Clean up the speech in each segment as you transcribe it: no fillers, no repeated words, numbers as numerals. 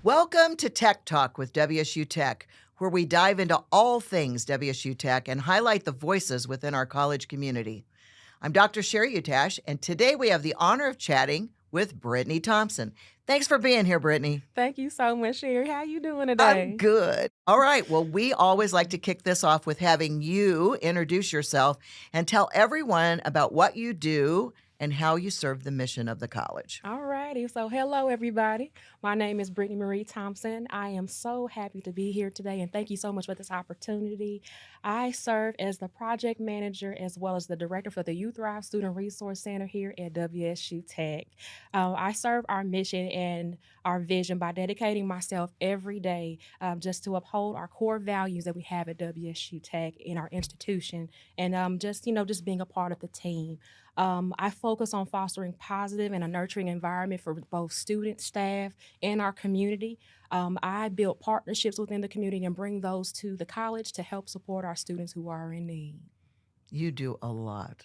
Welcome to Tech Talk with WSU Tech, where we dive into all things WSU Tech and highlight the voices within our college community. I'm Dr. Sheree Utash, and today we have the honor of chatting with Brittany Thompson. Thanks for being here, Brittany. Thank you so much, Sherry. How you doing I'm today? good. All right. Well, we always like to kick this off with having you introduce yourself and tell everyone about what you do and how you serve the mission of the college. All righty. So, hello, everybody. My name is Brittany Marie Thompson. I am so happy to be here today, and thank you so much for this opportunity. I serve as the project manager as well as the director for the UThrive Student Resource Center here at WSU Tech. I serve our mission and our vision by dedicating myself every day just to uphold our core values that we have at WSU Tech in our institution, and just being a part of the team. I focus on fostering positive and a nurturing environment for both students, staff, and our community. I build partnerships within the community and bring those to the college to help support our students who are in need. You do a lot.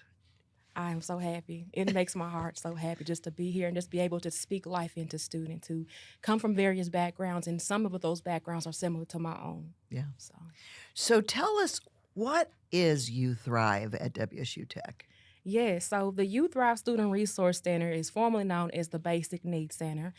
I am so happy. It makes my heart so happy just to be here and just be able to speak life into students who come from various backgrounds, and some of those backgrounds are similar to my own. Yeah. So, So tell us, what is UThrive at WSU Tech? yes, so the UThrive Student Resource Center is formerly known as the Basic Needs Center,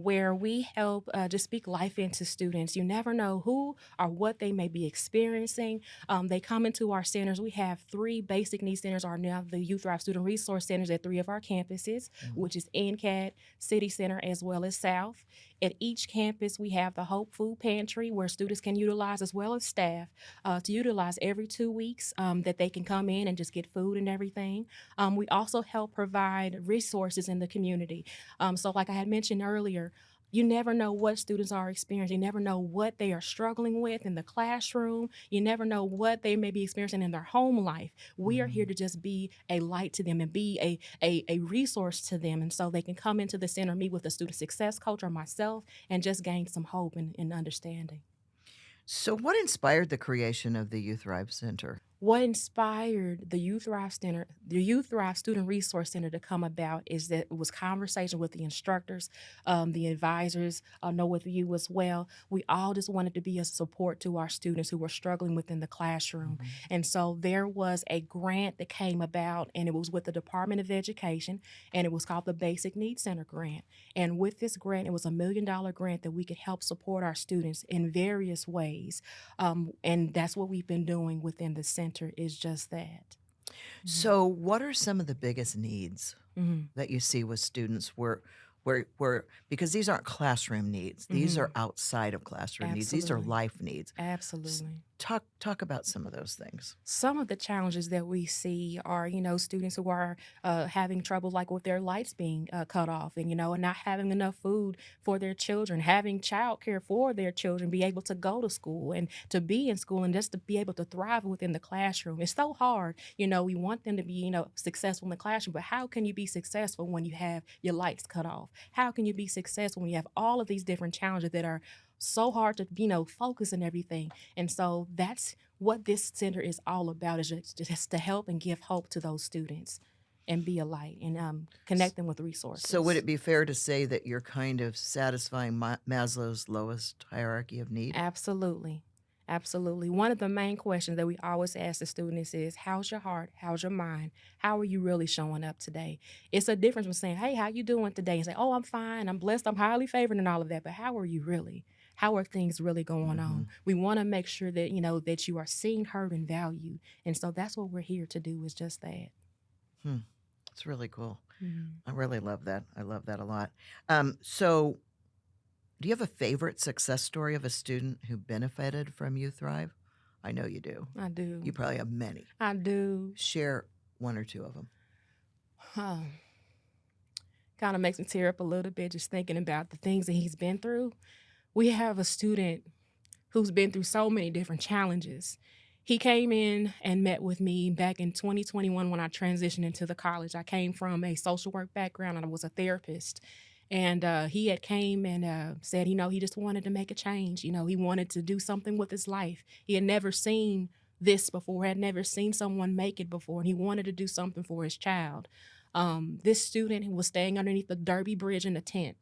where we help just speak life into students. You never know who or what they may be experiencing. They come into our centers. We have 3 basic needs centers, are now the UThrive Student Resource Centers at 3 of our campuses, which is NCAT, City Center, as well as South. At each campus, we have the Hope Food Pantry, where students can utilize, as well as staff, to utilize every 2 weeks that they can come in and just get food and everything. We also help provide resources in the community. So like I had mentioned earlier, you never know what students are experiencing. You never know what they are struggling with in the classroom. You never know what they may be experiencing in their home life. We are here to just be a light to them and be a resource to them. And so they can come into the center, meet with a student success coach or myself, and just gain some hope and understanding. So what inspired the creation of the UThrive Center? What inspired the UThrive Student Resource Center to come about is that it was conversation with the instructors, the advisors, know with you as well. We all just wanted to be a support to our students who were struggling within the classroom. And so there was a grant that came about, and it was with the Department of Education, and it was called the Basic Needs Center Grant. And with this grant, it was $1 million grant that we could help support our students in various ways. And that's what we've been doing within the center, is just that. So what are some of the biggest needs Mhm. that you see with students where because these aren't classroom needs. These are outside of classroom needs. These are Absolutely. life needs. Absolutely. Talk about some of those things. Some of the challenges that we see are, students who are having trouble, like with their lights being cut off, and not having enough food for their children, having childcare for their children, be able to go to school and to be in school and just to be able to thrive within the classroom. It's so hard. We want them to be, successful in the classroom, but how can you be successful when you have your lights cut off? How can you be successful when you have all of these different challenges that are so hard to, focus and everything? And so that's what this center is all about, is just to help and give hope to those students and be a light and connect them with resources. So would it be fair to say that you're kind of satisfying Maslow's lowest hierarchy of need? Absolutely. Absolutely. One of the main questions that we always ask the students is, how's your heart? How's your mind? How are you really showing up today? It's a difference from saying, hey, how you doing today? And say, oh, I'm fine, I'm blessed, I'm highly favored and all of that. But how are you really? How are things really going on? We want to make sure that, that you are seen, heard, and valued. And so that's what we're here to do, is just that. It's really cool. Mhm. I really love that. I love that a lot. So do you have a favorite success story of a student who benefited from UThrive? I know you do. I do. You probably have many. I do. Share 1 or 2 of them. Kind of makes me tear up a little bit just thinking about the things that he's been through. We have a student who's been through so many different challenges. He came in and met with me back in 2021 when I transitioned into the college. I came from a social work background and I was a therapist. And he had came and said, he just wanted to make a change. He wanted to do something with his life. He had never seen this before, had never seen someone make it before, and he wanted to do something for his child. This student was staying underneath the Derby Bridge in a tent.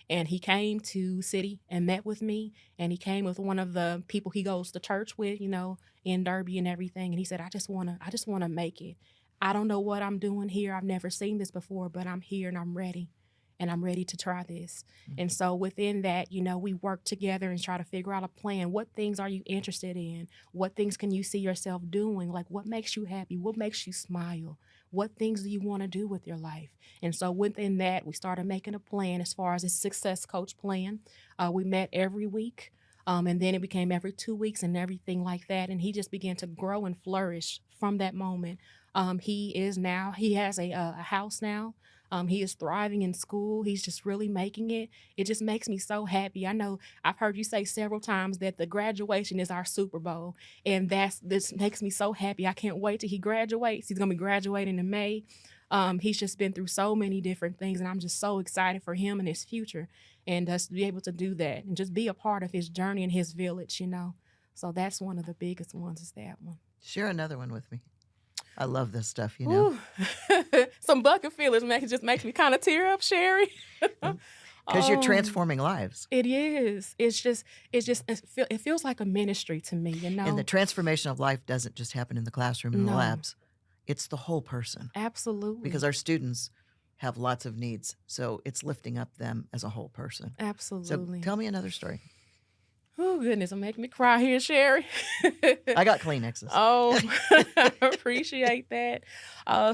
And he came to City and met with me, and he came with one of the people he goes to church with, in Derby and everything. And he said, I just wanna make it. I don't know what I'm doing here. I've never seen this before, but I'm here and I'm ready. And I'm ready to try this. And so within that, we work together and try to figure out a plan. What things are you interested in? What things can you see yourself doing? Like, what makes you happy? What makes you smile? What things do you want to do with your life? And so within that, we started making a plan as far as a success coach plan. We met every week. And then it became every 2 weeks and everything like that. And he just began to grow and flourish from that moment. He has a house now. He is thriving in school. He's just really making it. It just makes me so happy. I know I've heard you say several times that the graduation is our Super Bowl. And this makes me so happy. I can't wait till he graduates. He's going to be graduating in May. He's just been through so many different things, and I'm just so excited for him and his future, and us to be able to do that and just be a part of his journey and his village, So that's one of the biggest ones, is that one. Share another one with me. I love this stuff, Some bucket fillers just makes me kind of tear up, Sheree. Because you're transforming lives. It is. It feels like a ministry to me, And the transformation of life doesn't just happen in the classroom and the labs. It's the whole person. Absolutely. Because our students have lots of needs. So it's lifting up them as a whole person. Absolutely. So tell me another story. Oh, goodness, it'll make me cry here, Sheree. I got Kleenexes. Oh, I appreciate that.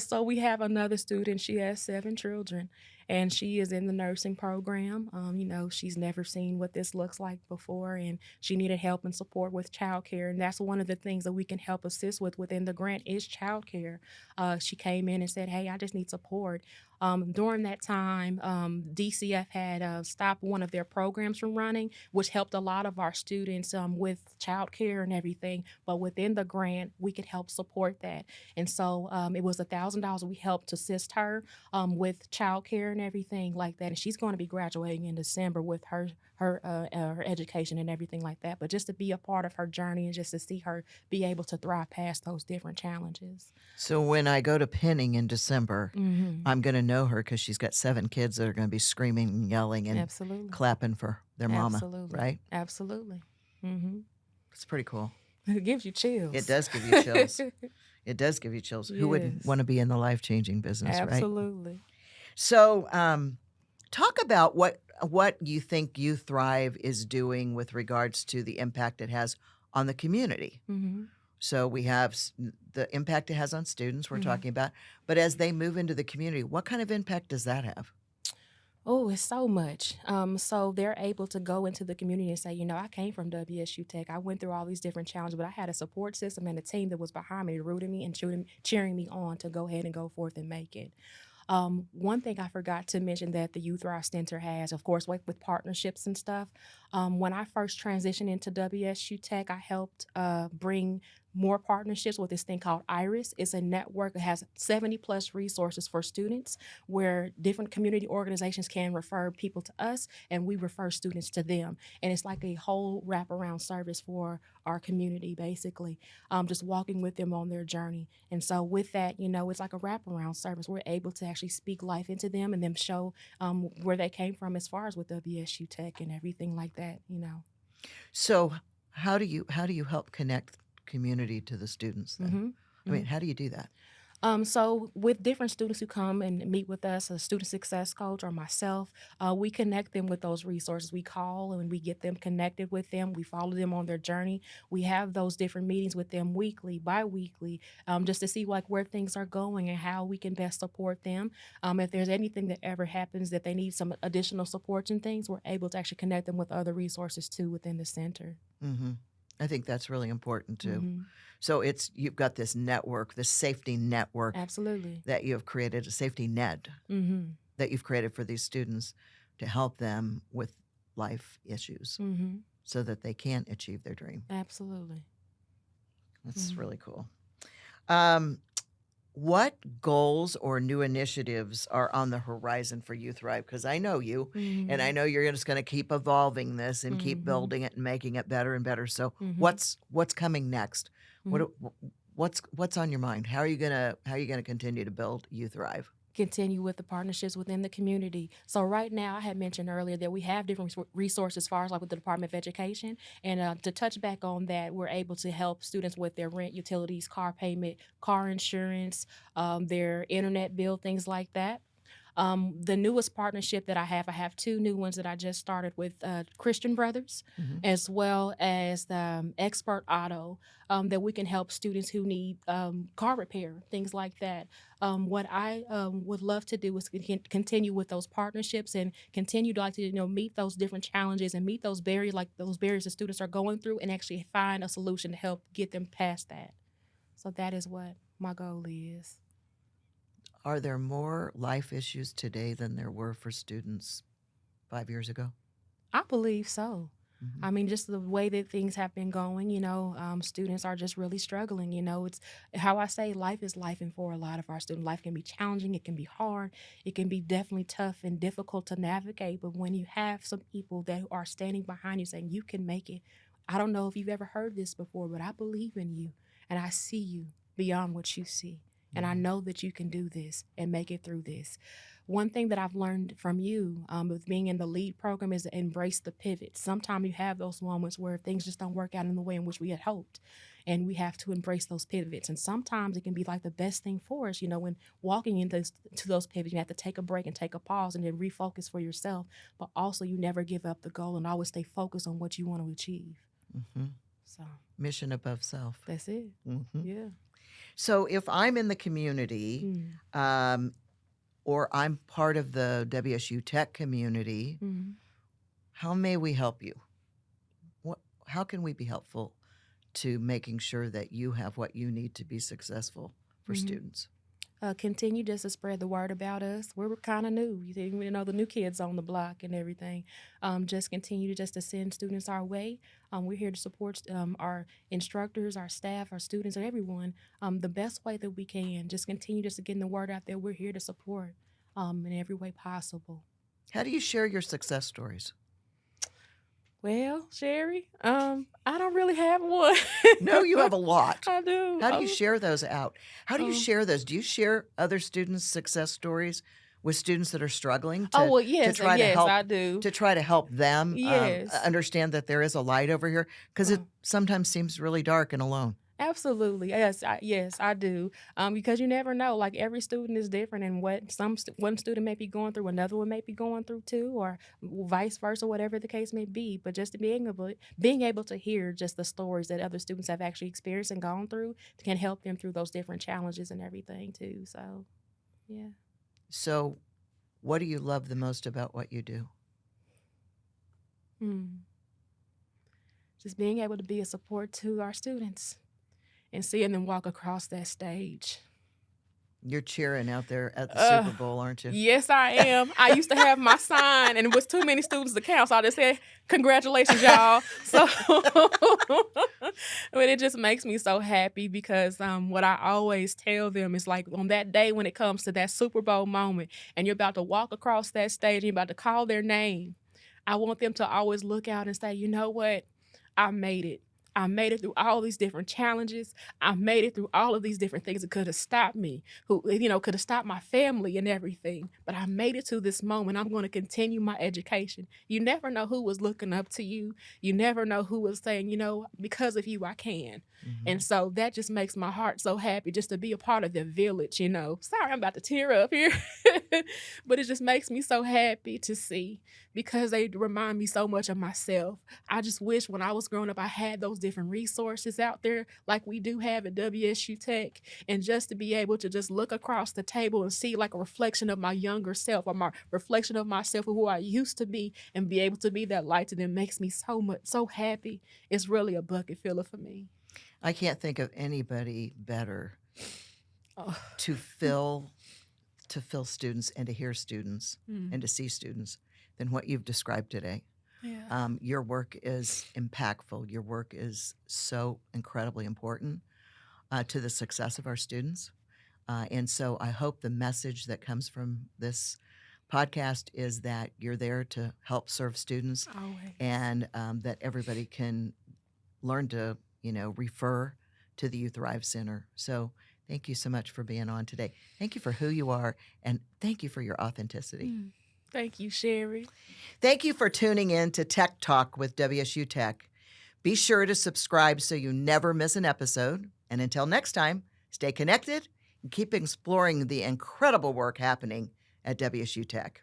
So we have another student. She has 7 children, and she is in the nursing program. She's never seen what this looks like before, and she needed help and support with childcare. And that's one of the things that we can help assist with within the grant is childcare. She came in and said, hey, I just need support. During that time, DCF had stopped one of their programs from running, which helped a lot of our students with childcare and everything. But within the grant, we could help support that. And so it was $1,000 we helped to assist her with childcare and everything like that. And she's going to be graduating in December with her education and everything like that. But just to be a part of her journey and just to see her be able to thrive past those different challenges. So when I go to Penning in December, I'm going to know her because she's got 7 kids that are going to be screaming and yelling and clapping for their mama. Absolutely. Right? Absolutely. It's pretty cool. It gives you chills. It does give you chills. It does give you chills. Yes. Who wouldn't want to be in the life-changing business, right? Absolutely. So talk about what you think UThrive is doing with regards to the impact it has on the community. So we have the impact it has on students we're talking about, but as they move into the community, what kind of impact does that have? Oh, it's so much. So they're able to go into the community and say, I came from WSU Tech. I went through all these different challenges, but I had a support system and a team that was behind me, rooting me and cheering me on to go ahead and go forth and make it. One thing I forgot to mention that the UThrive Center has, of course, with partnerships and stuff. When I first transitioned into WSU Tech, I helped bring more partnerships with this thing called IRIS. It's a network that has 70 plus resources for students where different community organizations can refer people to us and we refer students to them. And it's like a whole wraparound service for our community, basically, just walking with them on their journey. And so with that, it's like a wraparound service. We're able to actually speak life into them and them show where they came from as far as with WSU Tech and everything like that, So how do you help connect community to the students then? I mean, how do you do that? So with different students who come and meet with us, a student success coach or myself, we connect them with those resources. We call and we get them connected with them. We follow them on their journey. We have those different meetings with them weekly, bi-weekly, just to see where things are going and how we can best support them. If there's anything that ever happens that they need some additional supports and things, we're able to actually connect them with other resources too within the center. I think that's really important too. So you've got this network, this safety network. Absolutely. That you have created, a safety net that you've created for these students to help them with life issues so that they can achieve their dream. Absolutely. That's really cool. What goals or new initiatives are on the horizon for UThrive? Because I know you, and I know you're just going to keep evolving this and keep building it and making it better and better. So, what's coming next? What's on your mind? How are you gonna continue to build UThrive? continue with the partnerships within the community. So right now, I had mentioned earlier that we have different resources as far as like with the Department of Education. And to touch back on that, we're able to help students with their rent, utilities, car payment, car insurance, their internet bill, things like that. The newest partnership that I have two new ones that I just started with Christian Brothers, as well as Expert Auto, that we can help students who need car repair, things like that. What I would love to do is continue with those partnerships and continue to like to meet those different challenges and meet those barriers that students are going through, and actually find a solution to help get them past that. So that is what my goal is. Are there more life issues today than there were for students 5 years ago? I believe so. I mean, just the way that things have been going, students are just really struggling. It's how I say life is life, and for a lot of our students, life can be challenging. It can be hard. It can be definitely tough and difficult to navigate. But when you have some people that are standing behind you saying you can make it, I don't know if you've ever heard this before, but I believe in you and I see you beyond what you see. And I know that you can do this and make it through this. One thing that I've learned from you with being in the LEAD program is to embrace the pivot. Sometimes you have those moments where things just don't work out in the way in which we had hoped. And we have to embrace those pivots. And sometimes it can be like the best thing for us. When walking into those pivots, you have to take a break and take a pause and then refocus for yourself. But also you never give up the goal and always stay focused on what you want to achieve. So Mission above self. that's it. Yeah. So if I'm in the community, or I'm part of the WSU Tech community, how may we help you? How can we be helpful to making sure that you have what you need to be successful for students? Continue just to spread the word about us. We're kind of new. You know, the new kids on the block and everything. Just continue to send students our way. We're here to support our instructors, our staff, our students, and everyone the best way that we can. Just continue just to getting the word out there. We're here to support in every way possible. How do you share your success stories? Well, Sheree, I don't really have one. No, you have a lot. I do. How do you share those out? How do you share those? Do you share other students' success stories with students that are struggling yes, to try to help, I do. to try to help them Yes. understand that there is a light over here? Because it sometimes seems really dark and alone. Absolutely. Yes, I do. Because you never know. Like every student is different, and what one student may be going through, another one may be going through too, or vice versa, whatever the case may be. But just being able to hear just the stories that other students have actually experienced and gone through can help them through those different challenges and everything too. So, yeah. So, what do you love the most about what you do? Just being able to be a support to our students and seeing them walk across that stage. You're cheering out there at the Super Bowl, aren't you? Yes, I am. I used to have my sign, and it was too many students to count, so I just said, "Congratulations, y'all." So, but it just makes me so happy because what I always tell them is like on that day when it comes to that Super Bowl moment, and you're about to walk across that stage, and you're about to call their name, I want them to always look out and say, "You know what? I made it. I made it through all these different challenges. I made it through all of these different things that could have stopped me, could have stopped my family and everything. But I made it to this moment. I'm going to continue my education." You never know who was looking up to you. You never know who was saying, because of you, I can. And so that just makes my heart so happy just to be a part of the village, Sorry, I'm about to tear up here. But it just makes me so happy to see because they remind me so much of myself. I just wish when I was growing up, I had those different resources out there like we do have at WSU Tech. And just to be able to just look across the table and see like a reflection of my younger self or my reflection of myself or who I used to be and be able to be that light to them makes me so happy. It's really a bucket filler for me. I can't think of anybody better to fill students and to hear students and to see students than what you've described today. Yeah. Your work is impactful. Your work is so incredibly important to the success of our students. And so I hope the message that comes from this podcast is that you're there to help serve students. Always. And that everybody can learn to, refer to the UThrive Center. So Thank you so much for being on today. Thank you for who you are, and thank you for your authenticity. Thank you, Sheree. Thank you for tuning in to Tech Talk with WSU Tech. Be sure to subscribe so you never miss an episode. And until next time, stay connected and keep exploring the incredible work happening at WSU Tech.